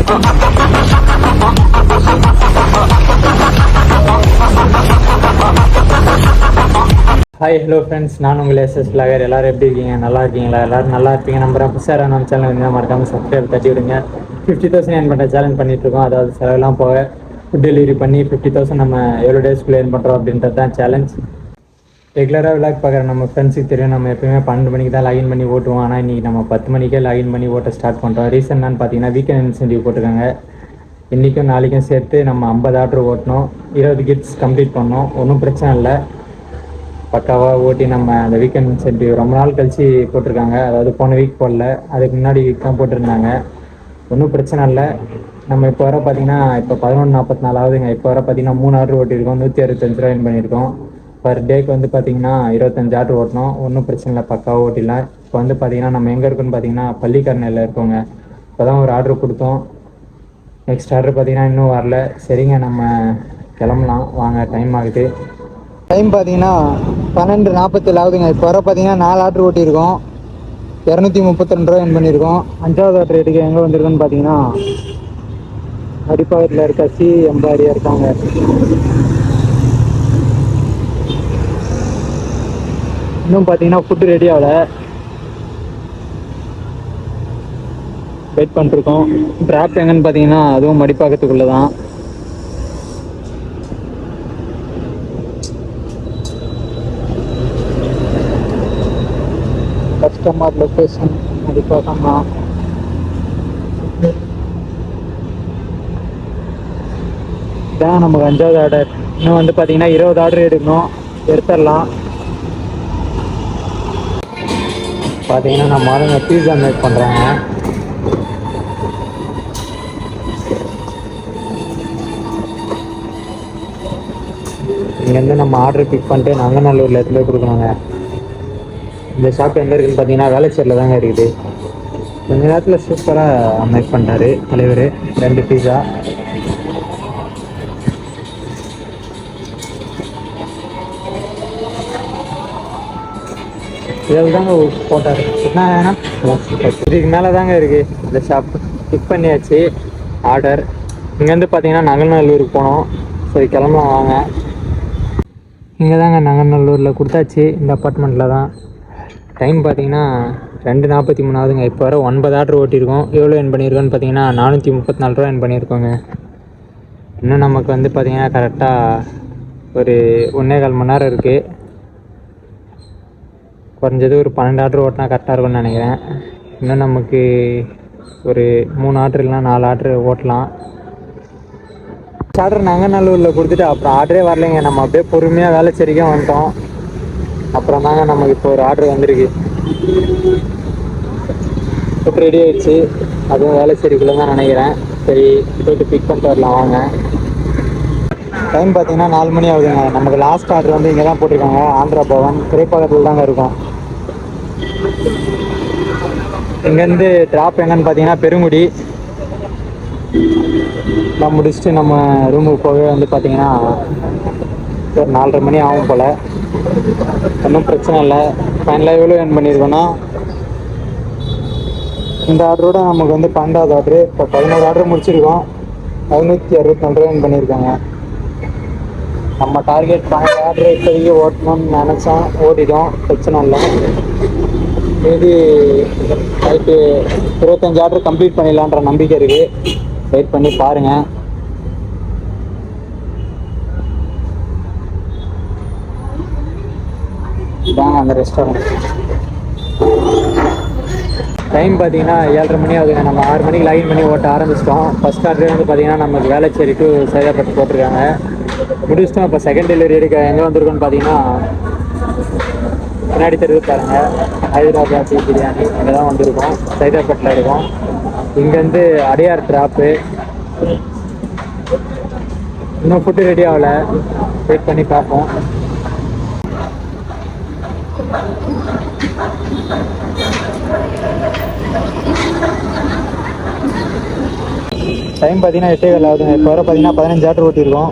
Hi hello friends, நான் உங்கள் SS blogger. எல்லோரும் எப்படி இருக்கீங்க? நல்லா இருக்கீங்களா? எல்லோரும் நல்லா இருப்பீங்க நம்புறேன். புதுசாக நம்ம சேனல் வந்து மறக்காமல் சப்ஸ்கிரைப் தட்டி விடுங்க. 50,000 ஏர்ன் பண்ணுற சேலஞ்ச் பண்ணிகிட்ருக்கோம். அதாவது செலவெல்லாம் போக ஃபுட் டெலிவரி பண்ணி 50,000 நம்ம எவ்வளோ டேஸ்க்குள்ளே ஏர்ன் பண்ணுறோம் அப்படின்றது தான் சேலஞ்ச். ரெகுலராக விளாக் பார்க்குற நம்ம ஃப்ரெண்ட்ஸுக்கு தெரியும், நம்ம எப்போயுமே 12 மணிக்கு தான் லாகின் பண்ணி ஓட்டுவோம். ஆனால் இன்றைக்கி நம்ம 10 மணிக்கே லாகின் பண்ணி ஓட்ட ஸ்டார்ட் பண்ணுறோம். ரீசன் என்னன்னு பார்த்தீங்கன்னா, வீக்கெண்ட் இன்சென்டிவ் போட்டிருக்காங்க. இன்றைக்கும் நாளைக்கும் சேர்த்து நம்ம 50 ஆர்டர் ஓட்டணும், 20 கிட்ஸ் கம்ப்ளீட் பண்ணோம். ஒன்றும் பிரச்சனை இல்லை, பக்காவாக ஓட்டி நம்ம அந்த வீக்கெண்ட் இன்சென்டிவ் ரொம்ப நாள் கழித்து போட்டிருக்காங்க. அதாவது போன வீக் போடல, அதுக்கு முன்னாடி வீக் தான் போட்டிருந்தாங்க. ஒன்றும் பிரச்சனை இல்லை. நம்ம இப்போ வர பார்த்திங்கன்னா இப்போ 11:44 ஆகுதுங்க. இப்போ வர பார்த்திங்கன்னா 3 ஆர்டர் ஓட்டியிருக்கோம், 165 ரூபா பண்ணியிருக்கோம். பர் டேக்கு வந்து பார்த்திங்கன்னா 25 ஆர்டர் ஓட்டணும். ஒன்றும் பிரச்சனை இல்லை, பக்காவாக ஓட்டிடலாம். இப்போ வந்து பார்த்திங்கன்னா நம்ம எங்கே இருக்குன்னு பார்த்திங்கன்னா பள்ளிக்கரணையில் இருக்கோங்க. இப்போ தான் ஒரு ஆர்டர் கொடுத்தோம். நெக்ஸ்ட் ஆர்டர் பார்த்திங்கன்னா இன்னும் வரல. சரிங்க, நம்ம கிளம்பலாம் வாங்க, டைம் ஆகுது. டைம் பார்த்தீங்கன்னா 12:47 ஆகுதுங்க. இப்போ வர பார்த்தீங்கன்னா 4 ஆர்டர் ஓட்டியிருக்கோம், 232 ரூபா பண்ணியிருக்கோம். 5வது ஆர்டர் எடுக்க எங்கே வந்திருக்குன்னு பார்த்தீங்கன்னா அடிப்பாகத்தில் இருக்க எம்பாரியா இருக்காங்க. இன்னும் பார்த்தீங்கன்னா ஃபுட்டு ரெடி ஆகலை, வெயிட் பண்ணிருக்கோம். ட்ராப் எங்கன்னு பார்த்தீங்கன்னா அதுவும் மடிப்பாக்கத்துக்குள்ளே தான். கஸ்டமர் லொக்கேஷன் மடிப்பாக்கம்மா. இதான் நமக்கு 5வது ஆர்டர். இன்னும் வந்து பார்த்தீங்கன்னா 20 ஆர்டர் எடுக்கணும், எடுத்துடலாம். பார்த்தீங்கன்னா நம்ம ஆளுங்க பீஸா மேக் பண்ணுறாங்க. இங்கேருந்து நம்ம ஆர்டர் பிக் பண்ணிட்டு நங்கநல்லூரில் எடுத்துகிட்டு போய் கொடுக்கணுங்க. இந்த ஷாப் எங்கே இருக்குதுன்னு பார்த்தீங்கன்னா வேளச்சேரியில் தாங்க இருக்குது. கொஞ்ச நேரத்தில் சூப்பராக மேக் பண்ணுறாரு தலைவர். 2 பீஸா. இதில் தாங்க போட்டார். என்ன வேணா இதுக்கு மேலே தாங்க இருக்குது இந்த ஷாப். பிக் பண்ணியாச்சு ஆர்டர். இங்கேருந்து பார்த்தீங்கன்னா நங்கநல்லூருக்கு போனோம். சரி கிளம்பலாம் வாங்க. இங்கே தாங்க நங்கநல்லூரில் கொடுத்தாச்சு, இந்த அப்பார்ட்மெண்ட்டில் தான். டைம் பார்த்தீங்கன்னா 2:43 ஆகுதுங்க. இப்போ வர 9 ஆர்டர் ஓட்டியிருக்கோம். எவ்வளோ ஏர்ன் பண்ணியிருக்கோன்னு பார்த்தீங்கன்னா 434 ரூபா ஏர்ன் பண்ணியிருக்கோங்க. இன்னும் நமக்கு வந்து பார்த்தீங்கன்னா கரெக்டாக ஒரு 1.25 மணி நேரம் இருக்குது. குறைஞ்சது ஒரு 12 ஆர்டர் ஓட்டினா கரெக்டாக இருக்கும்னு நினைக்கிறேன். இன்னும் நமக்கு ஒரு 3 ஆர்டர் இல்லைனா 4 ஆர்டர் ஓட்டலாம். ஆர்டர் நங்கநல்லூரில் கொடுத்துட்டு அப்புறம் ஆர்டரே வரலைங்க. நம்ம அப்படியே பொறுமையாக வேளச்சேரிக்கும் வந்துட்டோம். அப்புறம் தாங்க நமக்கு இப்போ ஒரு ஆர்டர் வந்திருக்கு. இப்போ ரெடி ஆகிடுச்சு, அதுவும் வேளச்சேரிக்குள்ளே தான் நினைக்கிறேன். சரி போய்ட்டு பிக் பண்ணிட்டு வரலாம் வாங்க. டைம் பார்த்தீங்கன்னா 4 மணி ஆகுதுங்க. நமக்கு லாஸ்ட் ஆர்டர் வந்து இங்கே தான் போட்டிருக்காங்க, ஆந்திரா பவன் திரைப்படத்தில் தாங்க இருக்கும். இங்கேருந்து ட்ராப் எங்கன்னு பார்த்தீங்கன்னா பெருங்குடி. நான் முடிச்சுட்டு நம்ம ரூமுக்கு போகவே வந்து பார்த்தீங்கன்னா ஒரு 4:30 மணி ஆகும் போல். ஒன்றும் பிரச்சனை இல்லை. ஃபைனலாக எவ்வளோ ஏர்ன் பண்ணியிருக்கோன்னா, இந்த ஆர்டரோட நமக்கு வந்து 12வது ஆர்டரு. இப்போ 11 ஆர்டர் முடிச்சிருக்கோம், 564 ரூபா ஏர்ன் பண்ணியிருக்காங்க. நம்ம டார்கெட் 12 ஆர்டர் இப்போதைக்கு ஓட்டணும்னு நினச்சோம், ஓட்டிட்டோம், பிரச்சனை இல்லை. மீதி நைட்டு 25 ஆர்டர் கம்ப்ளீட் பண்ணிடலான்ற நம்பிக்கை இருக்குது. வெயிட் பண்ணி பாருங்கள். இதாங்க அந்த ரெஸ்டாரண்ட். டைம் பார்த்தீங்கன்னா 7:30 மணி ஆகுதுங்க. நம்ம 6 மணிக்கு லாகின் பண்ணி ஓட்ட ஆரம்பிச்சிட்டோம். ஃபஸ்ட் ஆர்டர் வந்து பார்த்தீங்கன்னா நமக்கு வேளச்சேரி டு சைதாப்பேட்டை போட்டிருக்காங்க, முடிச்சிட்டோம். இப்போ செகண்ட் டெலிவரி எடுக்க எங்கே வந்திருக்கோன்னு பார்த்தீங்கன்னா பின்னாடி தெருவு பாருங்கள், ஹைதராபாத் பிரியாணி இங்கே தான் வந்திருக்கோம். சைதாப்பேட்டில் இருக்கோம். இங்கேருந்து அடையார் ட்ராப்பு. இன்னும் ஃபுட்டு ரெடி ஆகலை, வெயிட் பண்ணி பார்ப்போம். டைம் பார்த்தீங்கன்னா 8:15 ஆகுதுங்க. இப்போ வர பார்த்தீங்கன்னா 15 ஆர்டர் ஓட்டியிருக்கோம்,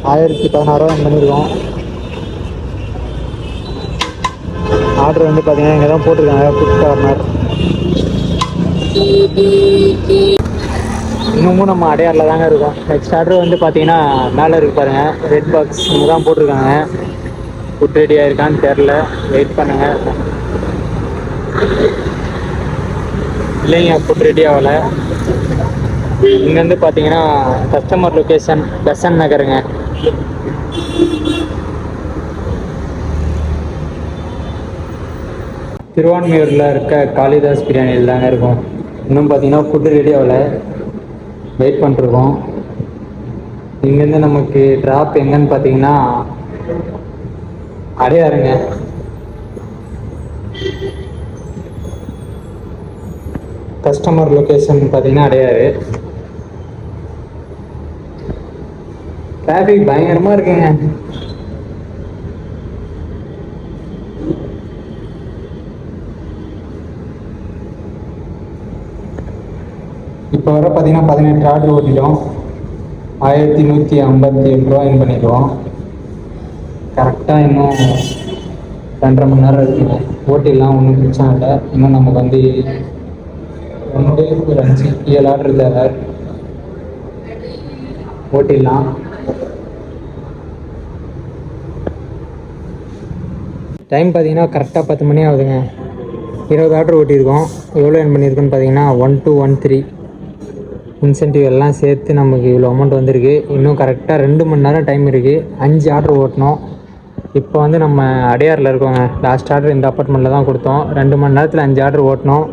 1016 ரூபா பண்ணியிருக்கோம். ஆர்டர் வந்து பார்த்தீங்கன்னா இங்கே தான் போட்டிருக்காங்க, ஃபுட் கார்னர். இன்னமும் நம்ம அடையாரில் தாங்க இருக்கோம். நெக்ஸ்ட் ஆர்டர் வந்து பார்த்தீங்கன்னா மேலே இருக்கு பாருங்கள், ரெட் பாக்ஸ் இங்கே தான் போட்டிருக்காங்க. ஃபுட் ரெடி ஆயிருக்கான்னு தெரில, வெயிட் பண்ணுங்கள். இல்லைங்க, ஃபுட் ரெடி ஆகலை. இங்கேருந்து பார்த்தீங்கன்னா கஸ்டமர் லொக்கேஷன் பெசன் நகருங்க. திருவான்மையூரில் இருக்க காளிதாஸ் பிரியாணியில் தாங்க இருக்கும். இன்னும் பார்த்தீங்கன்னா ஃபுட்டு ரெடி ஆகலை, வெயிட் பண்ணிருக்கோம். இங்கேருந்து நமக்கு ட்ராப் எங்கன்னு பார்த்தீங்கன்னா அடையாருங்க. கஸ்டமர் லொக்கேஷன் பார்த்தீங்கன்னா அடையாறு. டிராஃபிக் பயங்கரமாக இருக்குங்க. இப்போ வர பார்த்தீங்கன்னா 18 ஆர்டர் ஓட்டிட்டோம். 1157 ரூபா என் பண்ணிடுவோம். கரெக்டாக இன்னும் 2.5 மணி நேரம் இருக்குங்க. ஓட்டிடலாம், ஒன்றும் பிரச்சனை இல்லை. இன்னும் நமக்கு வந்து 2 ஒரு 5 7 ஆர்டர் தேவை, ஓட்டிடலாம். டைம் பார்த்தீங்கன்னா கரெக்டாக 10 மணி ஆகுதுங்க. 20 ஆர்டர் ஓட்டியிருக்கோம். எவ்வளோ என் பண்ணியிருக்குன்னு பார்த்தீங்கன்னா 1213 இன்சென்டிவ் எல்லாம் சேர்த்து நமக்கு இவ்வளோ அமௌண்ட் வந்திருக்கு. இன்னும் கரெக்டாக 2 மணி நேரம் டைம் இருக்குது. 5 ஆர்டர் ஓட்டணும். இப்போ வந்து நம்ம அடையாரில் இருக்கோங்க. லாஸ்ட் ஆர்டர் இந்த அப்பார்ட்மெண்ட்டில் தான் கொடுத்தோம். 2 மணி நேரத்தில் 5 ஆர்டர் ஓட்டணும்.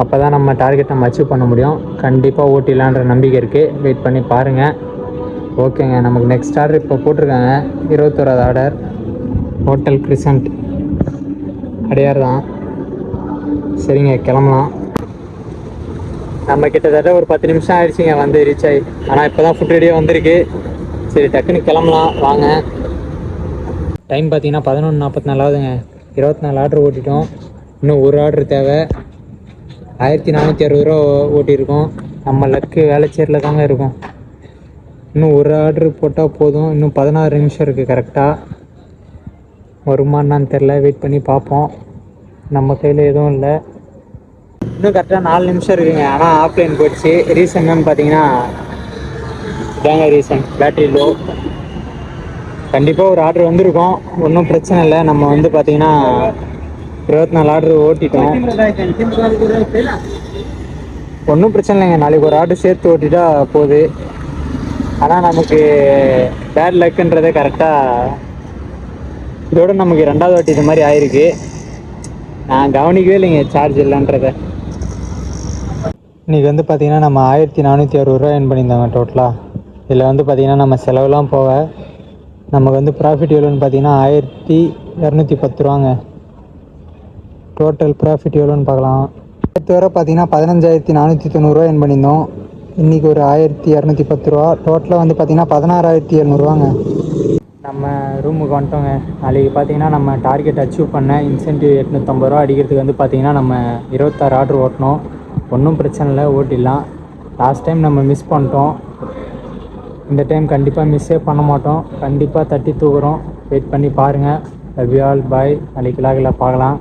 அப்போ தான் நம்ம டார்கெட் நம்ம அச்சீவ் பண்ண முடியும். கண்டிப்பாக ஓட்டிடலான்ற நம்பிக்கை இருக்குது. வெயிட் பண்ணி பாருங்கள். ஓகேங்க, நமக்கு நெக்ஸ்ட் ஆர்டர் இப்போ போட்டிருக்காங்க. 21வது ஆர்டர், ஹோட்டல் கிரிசன்ட், அடையார் தான். சரிங்க, கிளம்பலாம். நம்ம கிட்டத்தட்ட ஒரு 10 நிமிஷம் ஆயிடுச்சுங்க வந்து ரீச் ஆகி. ஆனால் இப்போ தான் ஃபுட் ரெடியாக வந்திருக்கு. சரி, டக்குன்னு கிளம்பலாம் வாங்க. டைம் பார்த்தீங்கன்னா 11:44 ஆகுதுங்க. 24 ஆர்டர் ஓட்டிட்டோம். இன்னும் ஒரு ஆர்டர் தேவை. 1460 ரூபா ஓட்டியிருக்கோம். நம்ம லக்கு வேலைச்சேரில் தாங்க இருக்கும். இன்னும் ஒரு ஆர்டர் போட்டால் போதும். இன்னும் 16 நிமிஷம் இருக்குது. கரெக்டாக வருமானான்னு தெரில, வெயிட் பண்ணி பார்ப்போம். நம்ம கையில் எதுவும் இல்லை. இன்னும் கரெக்டாக 4 நிமிஷம் இருக்குங்க. ஆனால் ஆஃப்லைன் போயிடுச்சு. ரீசன் என்னன்னு பார்த்தீங்கன்னா இதாங்க ரீசன், பேட்டரி லோ. கண்டிப்பாக ஒரு ஆர்டர் வந்திருக்கோம், ஒன்றும் பிரச்சனை இல்லை. நம்ம வந்து பார்த்தீங்கன்னா 24 ஆர்டர் ஓட்டிட்டோம். ஒன்றும் பிரச்சனை இல்லைங்க, நாளைக்கு ஒரு ஆர்டர் சேர்த்து ஓட்டிட்டா போகுது. ஆனால் நமக்கு பேட் லக்குன்றதே கரெக்டாக இதோட நமக்கு 2வது வாட்டி இது மாதிரி ஆயிருக்கு. நான் கவனிக்கவே இல்லைங்க சார்ஜ் இல்லைன்றத. இன்றைக்கி வந்து பார்த்திங்கன்னா நம்ம 1460 ரூபா என் பண்ணியிருந்தாங்க டோட்டலாக. இதில் வந்து பார்த்திங்கன்னா நம்ம செலவுலாம் போக நமக்கு வந்து ப்ராஃபிட் எவ்வளோன்னு பார்த்தீங்கன்னா 1210 ரூபாங்க. டோட்டல் ப்ராஃபிட் எவ்வளோன்னு பார்க்கலாம். அடுத்த வரை பார்த்தீங்கன்னா 15,490 ரூபா என் பண்ணியிருந்தோம். இன்றைக்கி ஒரு 1210 ரூபா. டோட்டலாக வந்து பார்த்திங்கன்னா 16,700 ரூபாங்க. நம்ம ரூமுக்கு வந்துட்டோங்க. நாளைக்கு பார்த்தீங்கன்னா நம்ம டார்கெட் அச்சீவ் பண்ண இன்சென்டிவ் 850 ரூபா அடிக்கிறதுக்கு வந்து பார்த்திங்கன்னா நம்ம 26 ஆர்டர் ஓட்டணும். ஒன்றும் பிரச்சனை இல்லை, ஓட்டிடலாம். லாஸ்ட் டைம் நம்ம மிஸ் பண்ணிட்டோம். இந்த டைம் கண்டிப்பாக மிஸ்ஸே பண்ண மாட்டோம். கண்டிப்பாக தட்டி தூக்குறோம். வெயிட் பண்ணி பாருங்கள். லவ் யூ ஆல், பாய். நாளைக்கு லாகில் பார்க்கலாம்.